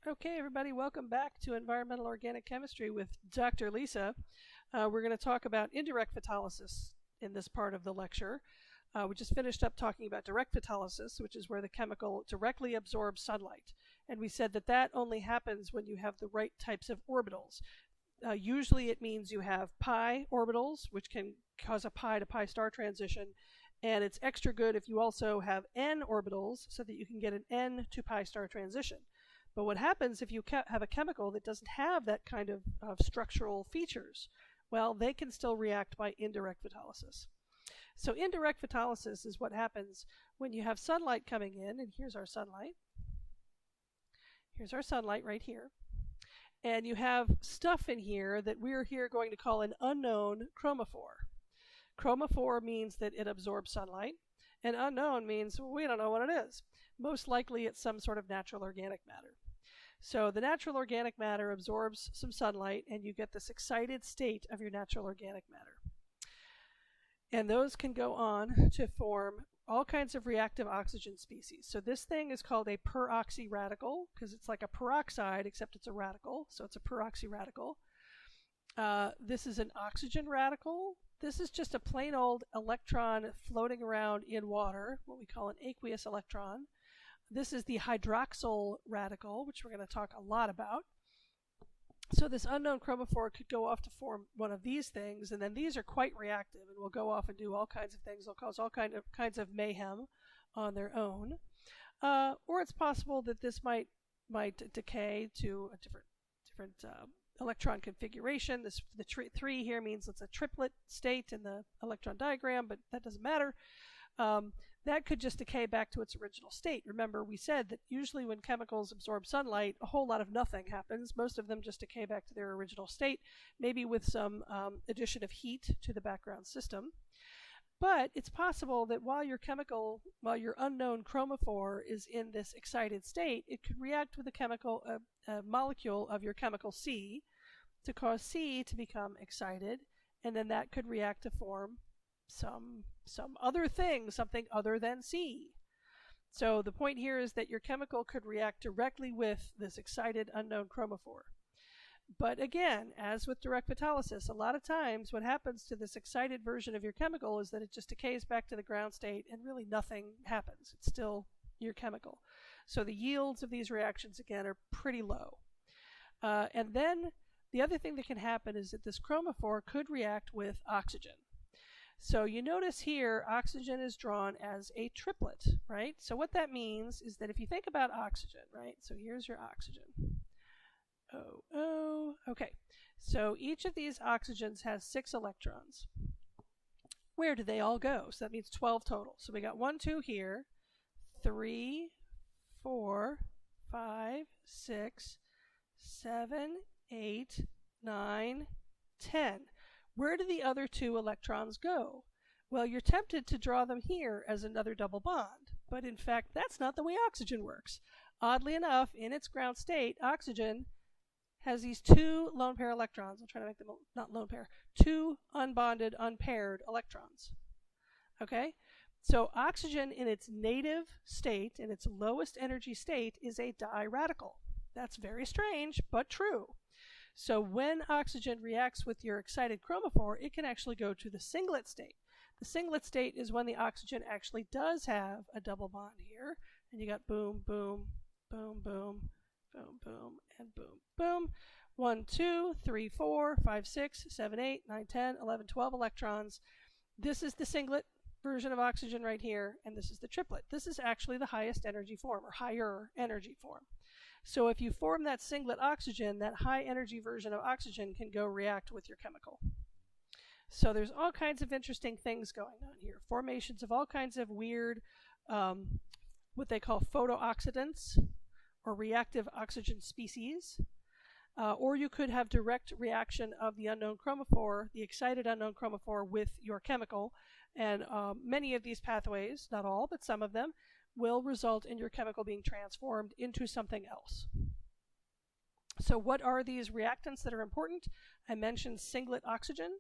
Okay, everybody, welcome back to Environmental Organic Chemistry with Dr. Lisa. We're going to talk about indirect photolysis in this part of the lecture. We just finished up talking about direct photolysis, which is where the chemical directly absorbs sunlight. And we said that that only happens when you have the right types of orbitals. Usually it means you have pi orbitals, which can cause a pi to pi star transition. And it's extra good if you also have n orbitals so that you can get an n to pi star transition. But what happens if you have a chemical that doesn't have that kind of structural features? Well, they can still react by indirect photolysis. So indirect photolysis is what happens when you have sunlight coming in, and here's our sunlight. Here's our sunlight right here. And you have stuff in here that we're here going to call an unknown chromophore. Chromophore means that it absorbs sunlight, and unknown means we don't know what it is. Most likely it's some sort of natural organic matter. So the natural organic matter absorbs some sunlight and you get this excited state of your natural organic matter. And those can go on to form all kinds of reactive oxygen species. So this thing is called a peroxy radical because it's like a peroxide except it's a radical. So it's a peroxy radical. This is an oxygen radical. This is just a plain old electron floating around in water, what we call an aqueous electron. This is the hydroxyl radical, which we're going to talk a lot about. So this unknown chromophore could go off to form one of these things, and then these are quite reactive and will go off and do all kinds of things. They'll cause all kinds of mayhem on their own. Or it's possible that this might decay to a different electron configuration. The 3 here means it's a triplet state in the electron diagram, but that doesn't matter. That could just decay back to its original state. Remember, we said that usually when chemicals absorb sunlight, a whole lot of nothing happens. Most of them just decay back to their original state, maybe with some addition of heat to the background system. But it's possible that while your unknown chromophore is in this excited state, it could react with a molecule of your chemical C to cause C to become excited, and then that could react to form some other thing, something other than C. So the point here is that your chemical could react directly with this excited unknown chromophore. But again, as with direct photolysis, a lot of times what happens to this excited version of your chemical is that it just decays back to the ground state and really nothing happens. It's still your chemical. So the yields of these reactions, again, are pretty low. And then the other thing that can happen is that this chromophore could react with oxygen. So you notice here, oxygen is drawn as a triplet, right? So what that means is that if you think about oxygen, right? So here's your oxygen. Okay. So each of these oxygens has 6 electrons. Where do they all go? So that means 12 total. So we got 1, 2 here, 3, 4, 5, 6, 7, 8, 9, 10. Where do the other 2 electrons go? Well, you're tempted to draw them here as another double bond, but in fact, that's not the way oxygen works. Oddly enough, in its ground state, oxygen has these 2 lone pair electrons. I'll try to make them not lone pair. 2 unbonded, unpaired electrons. Okay? So oxygen in its native state, in its lowest energy state, is a diradical. That's very strange, but true. So when oxygen reacts with your excited chromophore, it can actually go to the singlet state. The singlet state is when the oxygen actually does have a double bond here, and you got boom, boom, boom, boom, boom, boom, and boom, boom. 1, 2, 3, 4, 5, 6, 7, 8, 9, 10, 11, 12 electrons. This is the singlet version of oxygen right here, and this is the triplet. This is actually the highest energy form, or higher energy form. So if you form that singlet oxygen, that high energy version of oxygen can go react with your chemical. So there's all kinds of interesting things going on here. Formations of all kinds of weird, what they call photooxidants, or reactive oxygen species. Or you could have direct reaction of the unknown chromophore, the excited unknown chromophore, with your chemical. And many of these pathways, not all, but some of them, will result in your chemical being transformed into something else. So what are these reactants that are important? I mentioned singlet oxygen.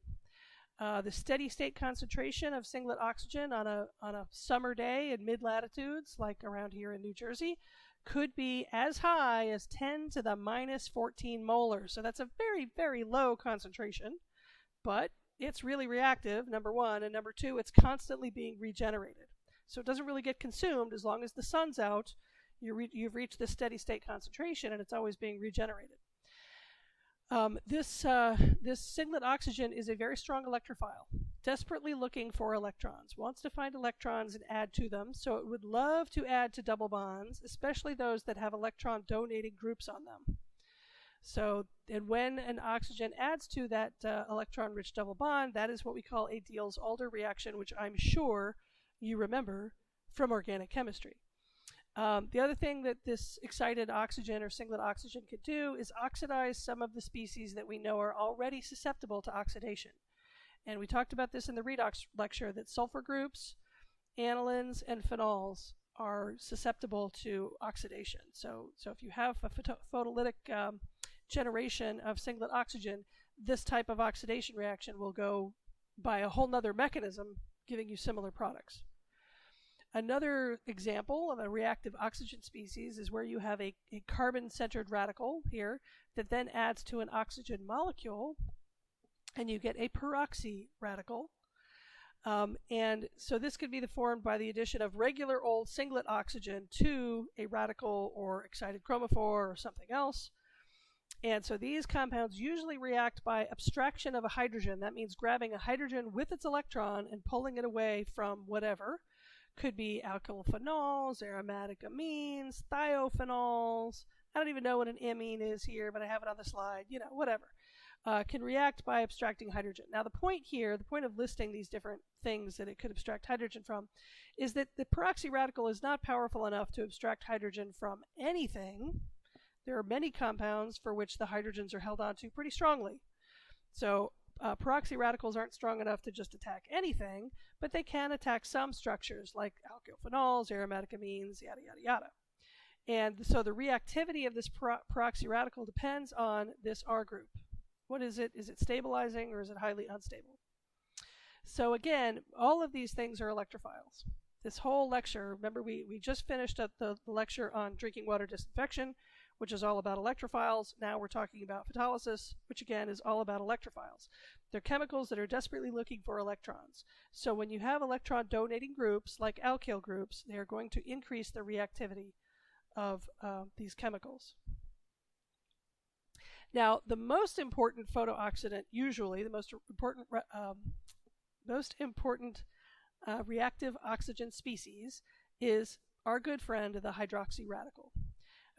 The steady state concentration of singlet oxygen on a summer day in mid-latitudes, like around here in New Jersey, could be as high as 10 to the minus 14 molar. So that's a very, very low concentration, but it's really reactive, number one, and number two, it's constantly being regenerated. So it doesn't really get consumed as long as the sun's out. You've reached this steady state concentration, and it's always being regenerated. This singlet oxygen is a very strong electrophile, desperately looking for electrons, wants to find electrons and add to them, so it would love to add to double bonds, especially those that have electron donating groups on them. So, and when an oxygen adds to that electron-rich double bond, that is what we call a Diels-Alder reaction, which I'm sure you remember from organic chemistry. The other thing that this excited oxygen or singlet oxygen could do is oxidize some of the species that we know are already susceptible to oxidation. And we talked about this in the redox lecture, that sulfur groups, anilines, and phenols are susceptible to oxidation. So if you have a photolytic generation of singlet oxygen, this type of oxidation reaction will go by a whole nother mechanism, giving you similar products. Another example of a reactive oxygen species is where you have a carbon-centered radical here that then adds to an oxygen molecule, and you get a peroxy radical. And so this could be formed by the addition of regular old singlet oxygen to a radical or excited chromophore or something else. And so these compounds usually react by abstraction of a hydrogen. That means grabbing a hydrogen with its electron and pulling it away from whatever. Could be alkyl phenols, aromatic amines, thiophenols. I don't even know what an amine is here, but I have it on the slide. You know, whatever. Can react by abstracting hydrogen. Now the point here, the point of listing these different things that it could abstract hydrogen from, is that the peroxy radical is not powerful enough to abstract hydrogen from anything. There are many compounds for which the hydrogens are held onto pretty strongly. So peroxy radicals aren't strong enough to just attack anything, but they can attack some structures like alkyl phenols, aromatic amines, yada, yada, yada. And so the reactivity of this peroxy radical depends on this R group. What is it? Is it stabilizing or is it highly unstable? So again, all of these things are electrophiles. This whole lecture, remember we just finished up the lecture on drinking water disinfection, which is all about electrophiles. Now we're talking about photolysis, which again is all about electrophiles. They're chemicals that are desperately looking for electrons. So when you have electron donating groups like alkyl groups, they are going to increase the reactivity of these chemicals. Now, the most important photooxidant, usually the most important reactive oxygen species, is our good friend, the hydroxy radical.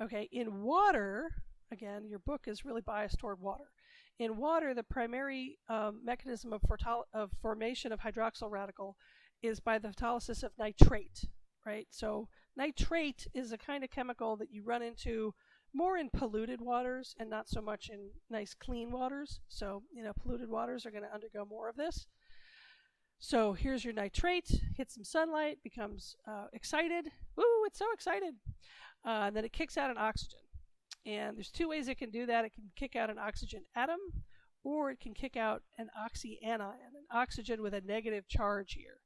Okay, in water, again, your book is really biased toward water. In water, the primary mechanism of formation of hydroxyl radical is by the photolysis of nitrate, right? So nitrate is a kind of chemical that you run into more in polluted waters and not so much in nice clean waters. So, you know, polluted waters are going to undergo more of this. So here's your nitrate, hits some sunlight, becomes excited. Ooh, it's so excited. And then it kicks out an oxygen. And there's two ways it can do that. It can kick out an oxygen atom, or it can kick out an oxyanion, an oxygen with a negative charge here.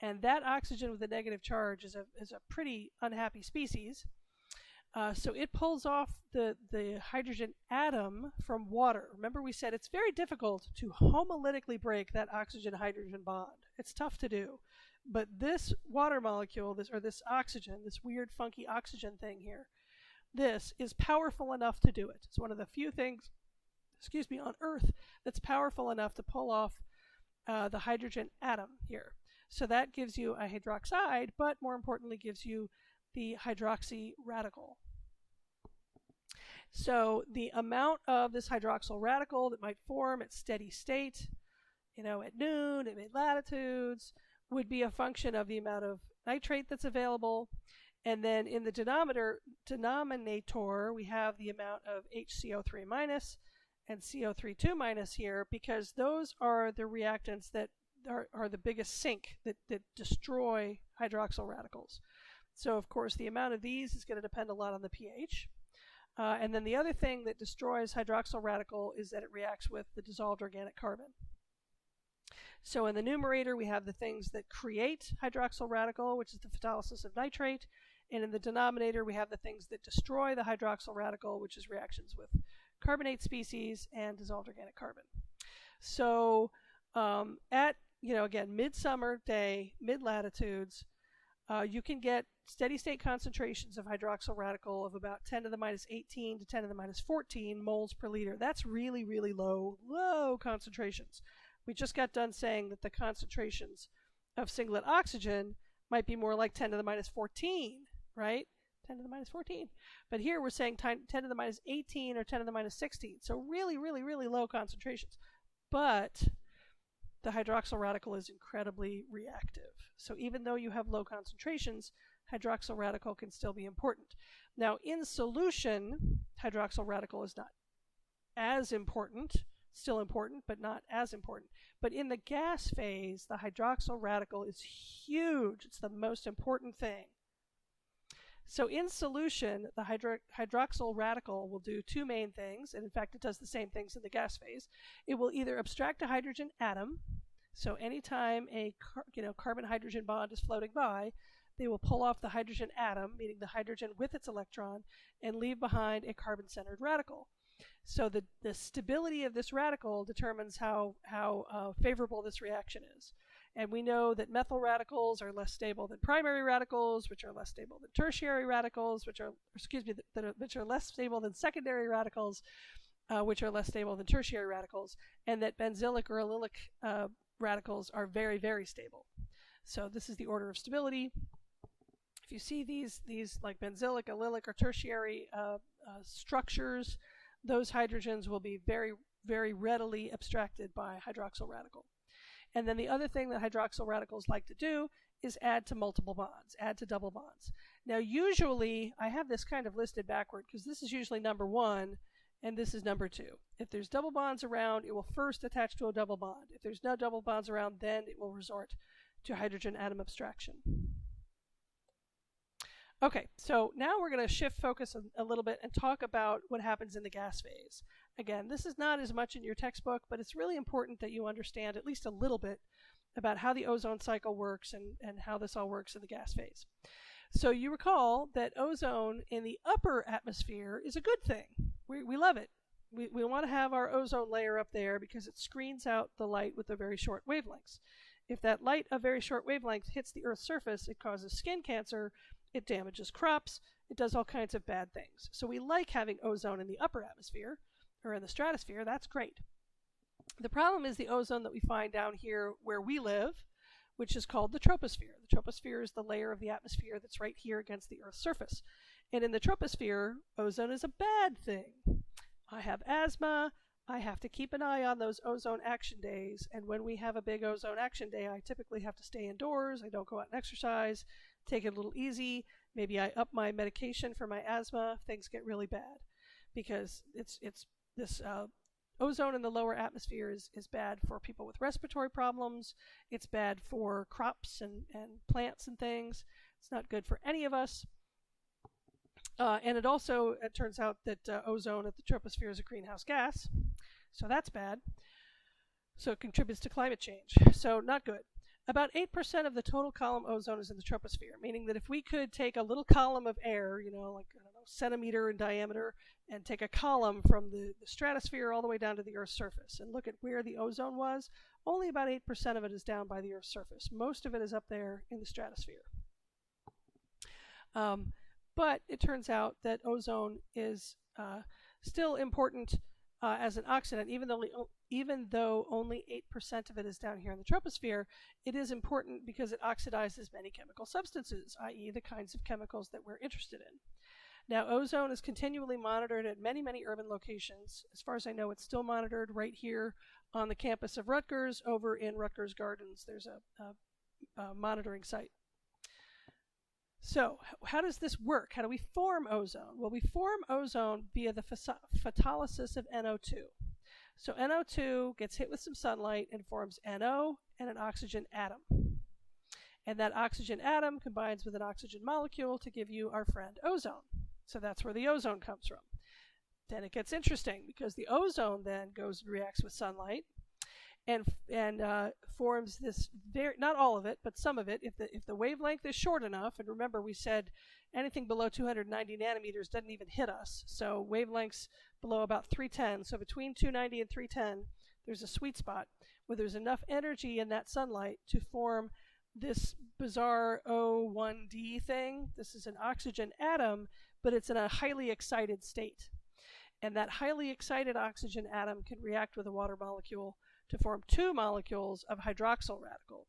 And that oxygen with a negative charge is a pretty unhappy species. So it pulls off the hydrogen atom from water. Remember we said it's very difficult to homolytically break that oxygen-hydrogen bond. It's tough to do. But this water molecule, this oxygen, this weird funky oxygen thing here, this is powerful enough to do it. It's one of the few things, on Earth that's powerful enough to pull off the hydrogen atom here. So that gives you a hydroxide, but more importantly gives you the hydroxy radical. So the amount of this hydroxyl radical that might form at steady state, you know, at noon, at mid-latitudes, would be a function of the amount of nitrate that's available. And then in the denominator, we have the amount of HCO3 minus and CO3 minus here, because those are the reactants that are the biggest sink that destroy hydroxyl radicals. So of course the amount of these is going to depend a lot on the pH. And then the other thing that destroys hydroxyl radical is that it reacts with the dissolved organic carbon. So in the numerator we have the things that create hydroxyl radical, which is the photolysis of nitrate, And in the denominator, we have the things that destroy the hydroxyl radical, which is reactions with carbonate species and dissolved organic carbon. So at, again, midsummer day, mid-latitudes, you can get steady state concentrations of hydroxyl radical of about 10 to the minus 18 to 10 to the minus 14 moles per liter. That's really, really low concentrations. We just got done saying that the concentrations of singlet oxygen might be more like 10 to the minus 14, right? 10 to the minus 14. But here we're saying 10 to the minus 18 or 10 to the minus 16. So really, really, really low concentrations. But the hydroxyl radical is incredibly reactive. So even though you have low concentrations, hydroxyl radical can still be important. Now, in solution, hydroxyl radical is not as important, still important, but not as important. But in the gas phase, the hydroxyl radical is huge. It's the most important thing. So in solution, the hydroxyl radical will do two main things, and in fact it does the same things in the gas phase. It will either abstract a hydrogen atom, so anytime a carbon-hydrogen bond is floating by, they will pull off the hydrogen atom, meaning the hydrogen with its electron, and leave behind a carbon-centered radical. So the stability of this radical determines how favorable this reaction is. And we know that methyl radicals are less stable than primary radicals, which are less stable than tertiary radicals, which are less stable than secondary radicals, which are less stable than tertiary radicals, and that benzylic or allylic radicals are very, very stable. So this is the order of stability. If you see these like benzylic, allylic, or tertiary structures, those hydrogens will be very, very readily abstracted by hydroxyl radical. And then the other thing that hydroxyl radicals like to do is add to multiple bonds, add to double bonds. Now usually, I have this kind of listed backward because this is usually number 1 and this is number 2. If there's double bonds around, it will first attach to a double bond. If there's no double bonds around, then it will resort to hydrogen atom abstraction. Okay, so now we're going to shift focus a little bit and talk about what happens in the gas phase. Again, this is not as much in your textbook, but it's really important that you understand at least a little bit about how the ozone cycle works and how this all works in the gas phase. So you recall that ozone in the upper atmosphere is a good thing. We love it. We want to have our ozone layer up there because it screens out the light with a very short wavelengths. If that light of very short wavelength hits the Earth's surface, it causes skin cancer, it damages crops, it does all kinds of bad things. So we like having ozone in the upper atmosphere, or in the stratosphere. That's great. The problem is the ozone that we find down here where we live, which is called the troposphere. The troposphere is the layer of the atmosphere that's right here against the Earth's surface. And in the troposphere, ozone is a bad thing. I have asthma. I have to keep an eye on those ozone action days. And when we have a big ozone action day, I typically have to stay indoors. I don't go out and exercise, take it a little easy. Maybe I up my medication for my asthma. Things get really bad because this ozone in the lower atmosphere is bad for people with respiratory problems. It's bad for crops and plants and things. It's not good for any of us. And it turns out that ozone at the troposphere is a greenhouse gas. So that's bad. So it contributes to climate change. So not good. About 8% of the total column ozone is in the troposphere, meaning that if we could take a little column of air, like, I don't know, centimeter in diameter, and take a column from the stratosphere all the way down to the Earth's surface and look at where the ozone was, only about 8% of it is down by the Earth's surface. Most of it is up there in the stratosphere. But it turns out that ozone is still important as an oxidant, even though only 8% of it is down here in the troposphere. It is important because it oxidizes many chemical substances, i.e. the kinds of chemicals that we're interested in. Now, ozone is continually monitored at many, many urban locations. As far as I know, it's still monitored right here on the campus of Rutgers. Over in Rutgers Gardens, there's a monitoring site. So how does this work? How do we form ozone? Well, we form ozone via the photolysis of NO2. So NO2 gets hit with some sunlight and forms NO and an oxygen atom. And that oxygen atom combines with an oxygen molecule to give you our friend ozone. So that's where the ozone comes from. Then it gets interesting because the ozone then goes and reacts with sunlight and forms this not all of it, but some of it. If the wavelength is short enough, and remember we said anything below 290 nanometers doesn't even hit us. So wavelengths below about 310, so between 290 and 310, there's a sweet spot where there's enough energy in that sunlight to form this bizarre O1D thing. This is an oxygen atom, but it's in a highly excited state. And that highly excited oxygen atom can react with a water molecule to form two molecules of hydroxyl radical.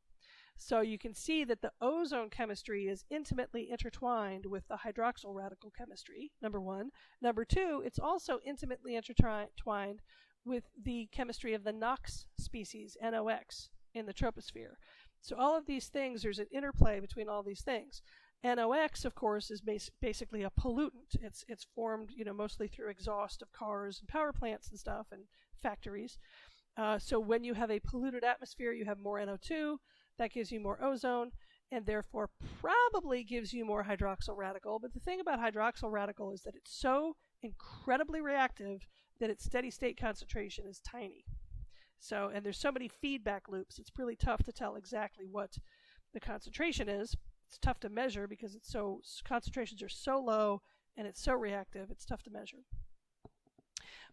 So you can see that the ozone chemistry is intimately intertwined with the hydroxyl radical chemistry, number one. Number two, it's also intimately intertwined with the chemistry of the NOx species, NOx, in the troposphere. So all of these things, there's an interplay between all these things. NOx, of course, is basically a pollutant. It's formed, mostly through exhaust of cars and power plants and stuff and factories. So when you have a polluted atmosphere, you have more NO2. That gives you more ozone, and therefore probably gives you more hydroxyl radical. But the thing about hydroxyl radical is that it's so incredibly reactive that its steady state concentration is tiny. So, and there's so many feedback loops, it's really tough to tell exactly what the concentration is. It's tough to measure because concentrations are so low and it's so reactive, it's tough to measure.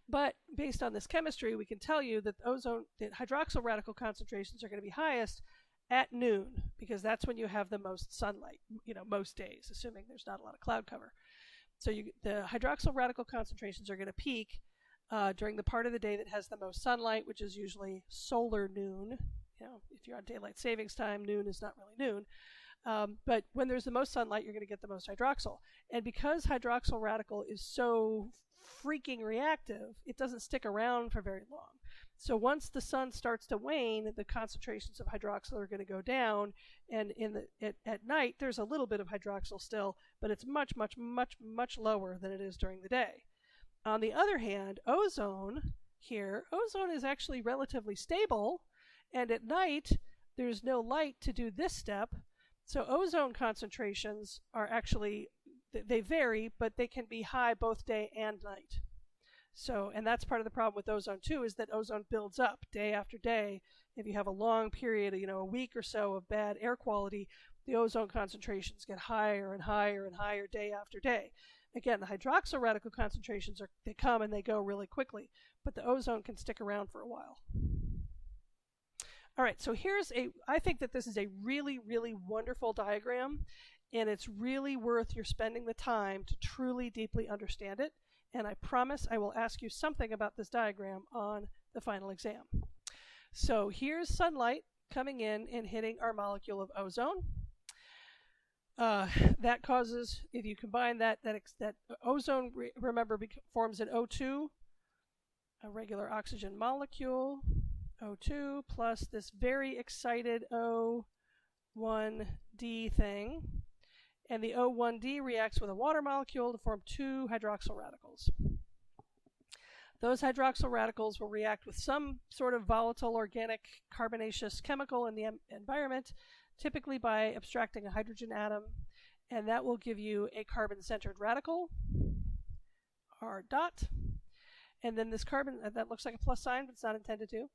But based on this chemistry, we can tell you that that hydroxyl radical concentrations are going to be highest at noon, because that's when you have the most sunlight, most days, assuming there's not a lot of cloud cover. So the hydroxyl radical concentrations are going to peak during the part of the day that has the most sunlight, which is usually solar noon. If you're on daylight savings time, noon is not really noon. But when there's the most sunlight, you're going to get the most hydroxyl. And because hydroxyl radical is so freaking reactive, it doesn't stick around for very long. So once the sun starts to wane, the concentrations of hydroxyl are going to go down, and at night there's a little bit of hydroxyl still, but it's much, much, much, much lower than it is during the day. On the other hand, ozone is actually relatively stable, and at night there's no light to do this step, so ozone concentrations are actually, they vary, but they can be high both day and night. So, and that's part of the problem with ozone too, is that ozone builds up day after day. If you have a long period, a week or so of bad air quality, the ozone concentrations get higher and higher and higher day after day. Again, the hydroxyl radical concentrations they come and they go really quickly, but the ozone can stick around for a while. All right, so I think that this is a really, really wonderful diagram, and it's really worth your spending the time to truly, deeply understand it. And I promise I will ask you something about this diagram on the final exam. So here's sunlight coming in and hitting our molecule of ozone. That causes, if you combine that ozone, remember, forms an O2, a regular oxygen molecule, O2 plus this very excited O1D thing. And the O1D reacts with a water molecule to form two hydroxyl radicals. Those hydroxyl radicals will react with some sort of volatile organic carbonaceous chemical in the environment, typically by abstracting a hydrogen atom, and that will give you a carbon-centered radical, R dot. And then this carbon, that looks like a plus sign, but it's not intended to.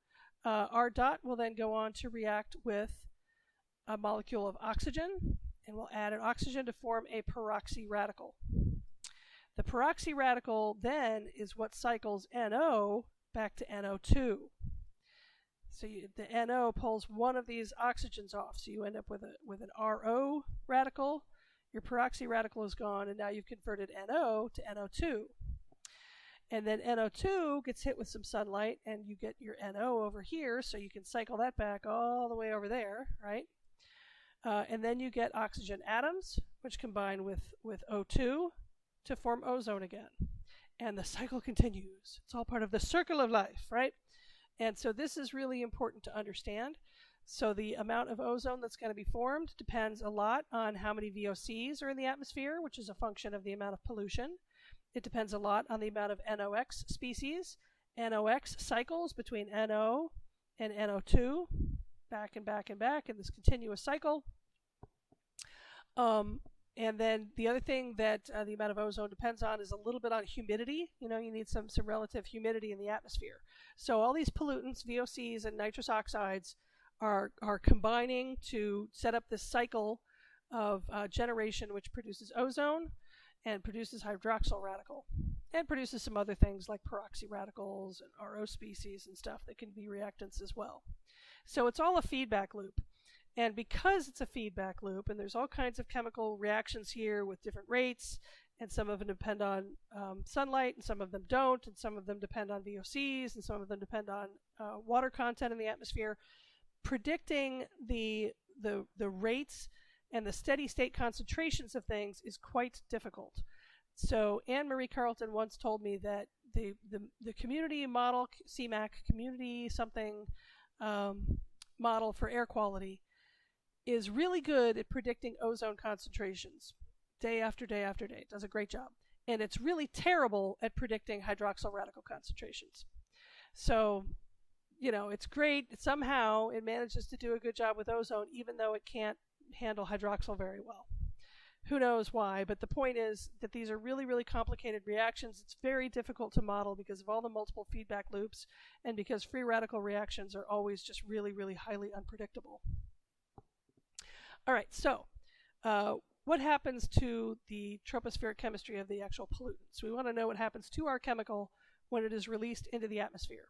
R dot will then go on to react with a molecule of oxygen, and we'll add an oxygen to form a peroxy radical. The peroxy radical then is what cycles NO back to NO2. So the NO pulls one of these oxygens off, so you end up with an RO radical. Your peroxy radical is gone, and now you've converted NO to NO2. And then NO2 gets hit with some sunlight, and you get your NO over here, so you can cycle that back all the way over there, right? And then you get oxygen atoms, which combine with O2 to form ozone again. And the cycle continues. It's all part of the circle of life, right? And so this is really important to understand. So the amount of ozone that's going to be formed depends a lot on how many VOCs are in the atmosphere, which is a function of the amount of pollution. It depends a lot on the amount of NOx species. NOx cycles between NO and NO2, back and back and back in this continuous cycle. And then the other thing that the amount of ozone depends on is a little bit on humidity. You need some relative humidity in the atmosphere. So all these pollutants, VOCs and nitrous oxides, are combining to set up this cycle of generation, which produces ozone and produces hydroxyl radical and produces some other things like peroxy radicals and RO species and stuff that can be reactants as well. So it's all a feedback loop. And because it's a feedback loop, and there's all kinds of chemical reactions here with different rates, and some of them depend on sunlight, and some of them don't, and some of them depend on VOCs, and some of them depend on water content in the atmosphere, predicting the rates and the steady state concentrations of things is quite difficult. So Anne Marie Carlton once told me that the community model, CMAC, community something model for air quality, is really good at predicting ozone concentrations day after day after day. It does a great job. And it's really terrible at predicting hydroxyl radical concentrations. So, you know, it's great. Somehow it manages to do a good job with ozone, even though it can't handle hydroxyl very well. Who knows why, but the point is that these are really, really complicated reactions. It's very difficult to model because of all the multiple feedback loops and because free radical reactions are always just really, really highly unpredictable. All right, so what happens to the tropospheric chemistry of the actual pollutants? We want to know what happens to our chemical when it is released into the atmosphere.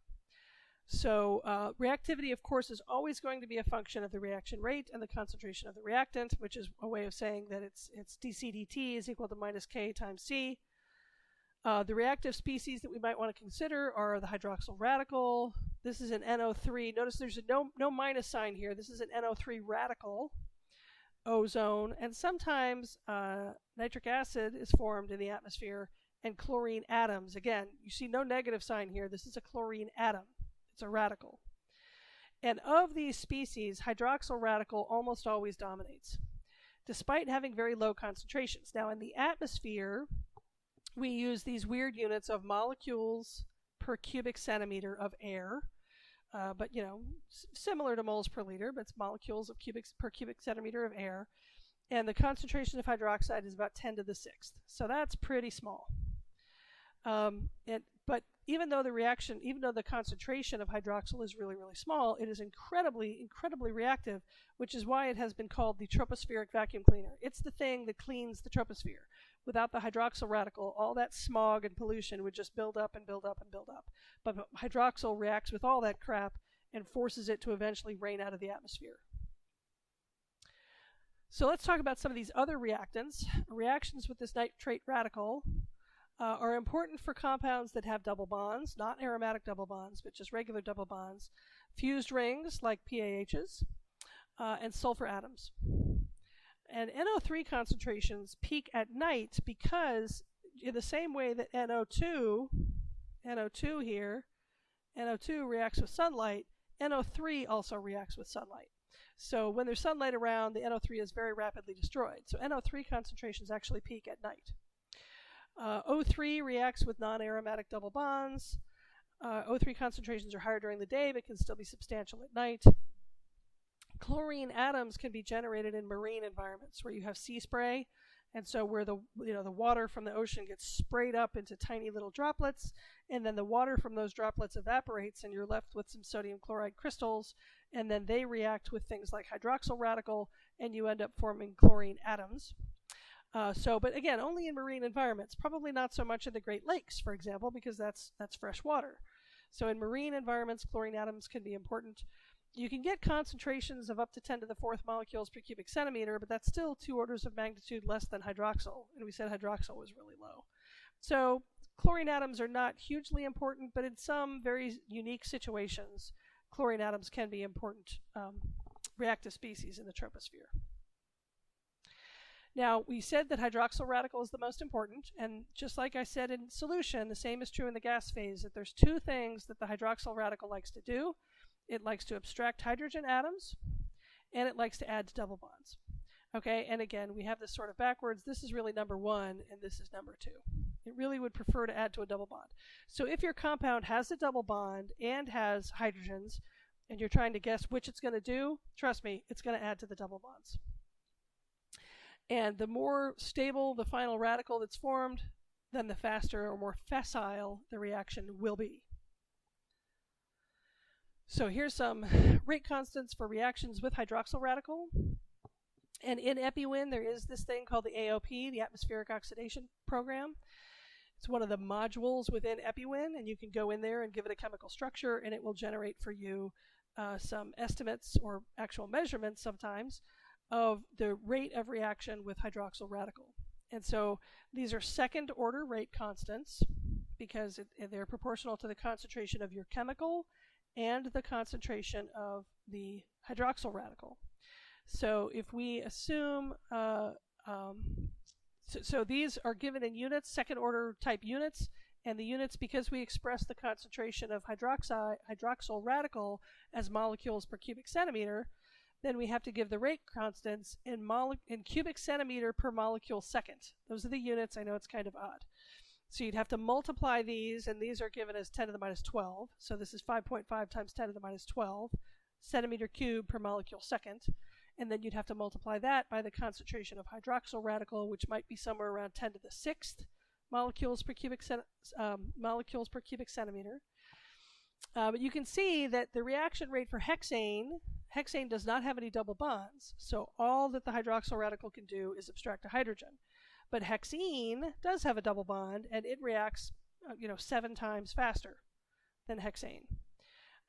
So reactivity, of course, is always going to be a function of the reaction rate and the concentration of the reactant, which is a way of saying that it's dC dt is equal to minus K times C. The reactive species that we might want to consider are the hydroxyl radical. This is an NO3. Notice there's no minus sign here. This is an NO3 radical. Ozone, and sometimes nitric acid is formed in the atmosphere, and chlorine atoms. Again, you see no negative sign here. This is a chlorine atom. It's a radical. And of these species, hydroxyl radical almost always dominates, despite having very low concentrations. Now, in the atmosphere, we use these weird units of molecules per cubic centimeter of air. But, you know, similar to moles per liter, but it's molecules of per cubic centimeter of air. And the concentration of hydroxide is about 10 to the 6th. So that's pretty small. But even though the concentration of hydroxyl is really, really small, it is incredibly, incredibly reactive, which is why it has been called the tropospheric vacuum cleaner. It's the thing that cleans the troposphere. Without the hydroxyl radical, all that smog and pollution would just build up and build up and build up. But hydroxyl reacts with all that crap and forces it to eventually rain out of the atmosphere. So let's talk about some of these other reactants. Reactions with this nitrate radical are important for compounds that have double bonds, not aromatic double bonds, but just regular double bonds, fused rings like PAHs, and sulfur atoms. And NO3 concentrations peak at night because in the same way that NO2 here, NO2 reacts with sunlight, NO3 also reacts with sunlight. So when there's sunlight around, the NO3 is very rapidly destroyed. So NO3 concentrations actually peak at night. O3 reacts with non-aromatic double bonds. O3 concentrations are higher during the day but can still be substantial at night. Chlorine atoms can be generated in marine environments where you have sea spray, and so where the water from the ocean gets sprayed up into tiny little droplets, and then the water from those droplets evaporates, and you're left with some sodium chloride crystals, and then they react with things like hydroxyl radical, and you end up forming chlorine atoms. But again, only in marine environments. Probably not so much in the Great Lakes, for example, because that's fresh water. So in marine environments, chlorine atoms can be important. You can get concentrations of up to 10 to the 4th molecules per cubic centimeter, but that's still 2 orders of magnitude less than hydroxyl, and we said hydroxyl was really low. So chlorine atoms are not hugely important, but in some very unique situations, chlorine atoms can be important reactive species in the troposphere. Now, we said that hydroxyl radical is the most important, and just like I said in solution, the same is true in the gas phase, that there's 2 things that the hydroxyl radical likes to do. It likes to abstract hydrogen atoms, and it likes to add to double bonds. Okay, and again, we have this sort of backwards. This is really number 1, and this is number 2. It really would prefer to add to a double bond. So if your compound has a double bond and has hydrogens, and you're trying to guess which it's going to do, trust me, it's going to add to the double bonds. And the more stable the final radical that's formed, then the faster or more facile the reaction will be. So here's some rate constants for reactions with hydroxyl radical. And in EpiWin, there is this thing called the AOP, the Atmospheric Oxidation Program. It's one of the modules within EpiWin, and you can go in there and give it a chemical structure, and it will generate for you some estimates or actual measurements sometimes of the rate of reaction with hydroxyl radical. And so these are second order rate constants because they're proportional to the concentration of your chemical and the concentration of the hydroxyl radical. So if we assume, so these are given in units, second order type units, and the units, because we express the concentration of hydroxyl radical as molecules per cubic centimeter, then we have to give the rate constants in cubic centimeter per molecule second. Those are the units. I know it's kind of odd. So you'd have to multiply these, and these are given as 10 to the minus 12. So this is 5.5 times 10 to the minus 12 centimeter cubed per molecule second. And then you'd have to multiply that by the concentration of hydroxyl radical, which might be somewhere around 10 to the sixth molecules per cubic centimeter. But you can see that the reaction rate for hexane does not have any double bonds. So all that the hydroxyl radical can do is abstract a hydrogen. But hexene does have a double bond, and it reacts 7 times faster than hexane.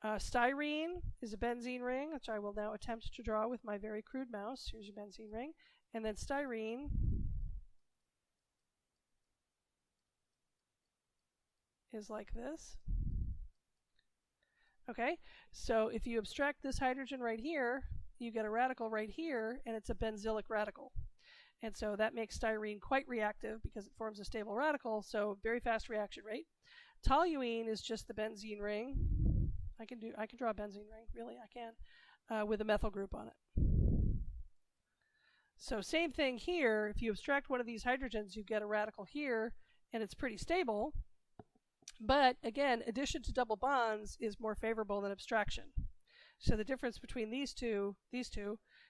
Styrene is a benzene ring, which I will now attempt to draw with my very crude mouse. Here's your benzene ring. And then styrene is like this. Okay, so if you abstract this hydrogen right here, you get a radical right here, and it's a benzylic radical. And so that makes styrene quite reactive because it forms a stable radical, so very fast reaction rate. Toluene is just the benzene ring. I can draw a benzene ring, really, I can, with a methyl group on it. So same thing here. If you abstract one of these hydrogens, you get a radical here, and it's pretty stable. But again, addition to double bonds is more favorable than abstraction. So the difference between these two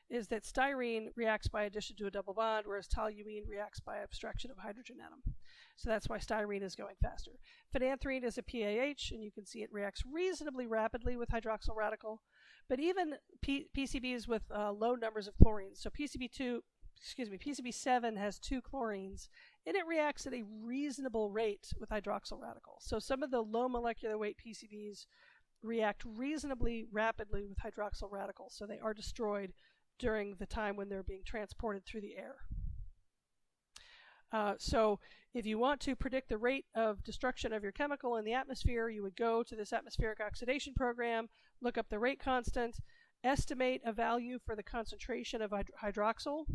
is that styrene reacts by addition to a double bond, whereas toluene reacts by abstraction of a hydrogen atom. So that's why styrene is going faster. Phenanthrene is a PAH, and you can see it reacts reasonably rapidly with hydroxyl radical. But even PCBs with low numbers of chlorines, so PCB7 has 2 chlorines, and it reacts at a reasonable rate with hydroxyl radical. So some of the low molecular weight PCBs react reasonably rapidly with hydroxyl radicals, so they are destroyed during the time when they're being transported through the air. So if you want to predict the rate of destruction of your chemical in the atmosphere, you would go to this atmospheric oxidation program, look up the rate constant, estimate a value for the concentration of hydroxyl,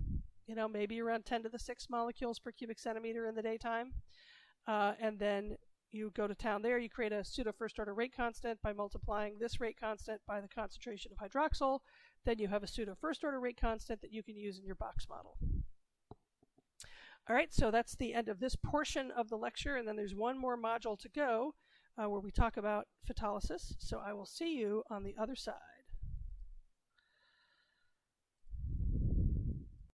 maybe around 10 to the 6 molecules per cubic centimeter in the daytime, and then you go to town there, you create a pseudo first order rate constant by multiplying this rate constant by the concentration of hydroxyl. Then you have a pseudo first order rate constant that you can use in your box model. All right, so that's the end of this portion of the lecture, and then there's one more module to go where we talk about photolysis. So I will see you on the other side.